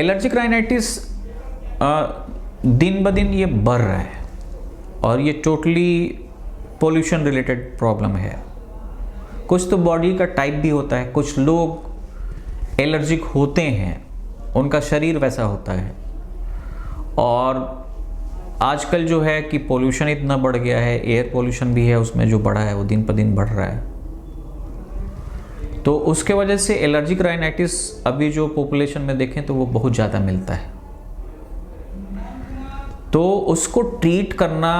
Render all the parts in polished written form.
Allergic rhinitis दिन ब दिन ये बढ़ रहा है और ये टोटली पोल्यूशन रिलेटेड प्रॉब्लम है। कुछ तो बॉडी का टाइप भी होता है, कुछ लोग एलर्जिक होते हैं, उनका शरीर वैसा होता है। और आजकल जो है कि पोल्यूशन इतना बढ़ गया है, एयर पोल्यूशन भी है उसमें, जो बढ़ा है वो दिन पर दिन बढ़ रहा है। तो उसके वजह से एलर्जिक राइनाइटिस अभी जो पॉपुलेशन में देखें तो वो बहुत ज़्यादा मिलता है। तो उसको ट्रीट करना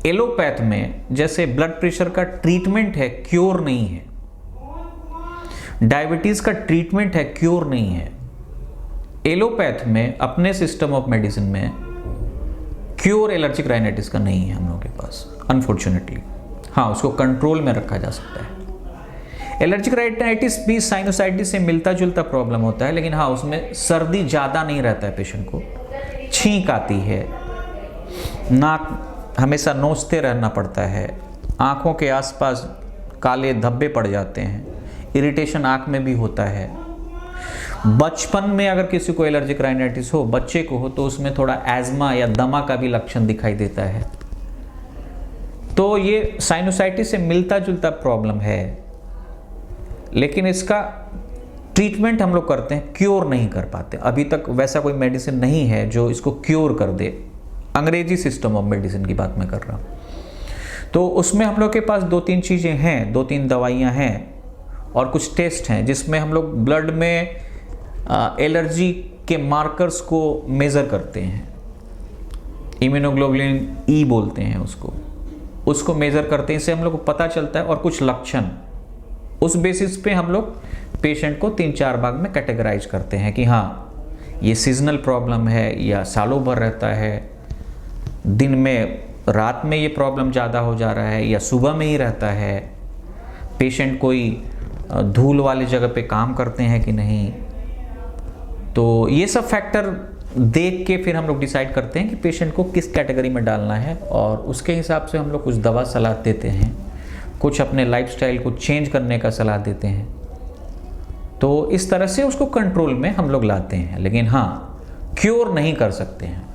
एलोपैथ में जैसे ब्लड प्रेशर का ट्रीटमेंट है, क्योर नहीं है। डायबिटीज़ का ट्रीटमेंट है, क्योर नहीं है। एलोपैथ में अपने सिस्टम ऑफ मेडिसिन में क्योर एलर्जिक राइनाइटिस का नहीं है हम लोगों के पास, अनफॉर्चुनेटली। हाँ, उसको कंट्रोल में रखा जा सकता है। एलर्जिक राइनाइटिस भी साइनोसाइटिस से मिलता जुलता प्रॉब्लम होता है, लेकिन हाँ उसमें सर्दी ज़्यादा नहीं रहता है पेशेंट को, छींक आती है, नाक हमेशा नोचते रहना पड़ता है, आँखों के आसपास काले धब्बे पड़ जाते हैं, इरिटेशन आँख में भी होता है। बचपन में अगर किसी को एलर्जिक राइनाइटिस हो, बच्चे को हो, तो उसमें थोड़ा एज़मा या दमा का भी लक्षण दिखाई देता है। तो ये साइनोसाइटिस से मिलता जुलता प्रॉब्लम है, लेकिन इसका ट्रीटमेंट हम लोग करते हैं, क्योर नहीं कर पाते। अभी तक वैसा कोई मेडिसिन नहीं है जो इसको क्योर कर दे। अंग्रेजी सिस्टम ऑफ मेडिसिन की बात मैं कर रहा हूँ। तो उसमें हम लोग के पास 2-3 चीज़ें हैं, 2-3 दवाइयाँ हैं और कुछ टेस्ट हैं जिसमें हम लोग ब्लड में एलर्जी के मार्कर्स को मेज़र करते हैं। इम्यूनोग्लोबुलिन ई बोलते हैं उसको मेज़र करते हैं। इससे हम लोग को पता चलता है और कुछ लक्षण, उस बेसिस पे हम लोग पेशेंट को 3-4 भाग में कैटेगराइज करते हैं कि हाँ ये सीजनल प्रॉब्लम है या सालों भर रहता है, दिन में रात में ये प्रॉब्लम ज़्यादा हो जा रहा है या सुबह में ही रहता है, पेशेंट कोई धूल वाली जगह पे काम करते हैं कि नहीं। तो ये सब फैक्टर देख के फिर हम लोग डिसाइड करते हैं कि पेशेंट को किस कैटेगरी में डालना है और उसके हिसाब से हम लोग कुछ दवा सलाह देते हैं, कुछ अपने लाइफस्टाइल को चेंज करने का सलाह देते हैं। तो इस तरह से उसको कंट्रोल में हम लोग लाते हैं, लेकिन हाँ क्योर नहीं कर सकते हैं।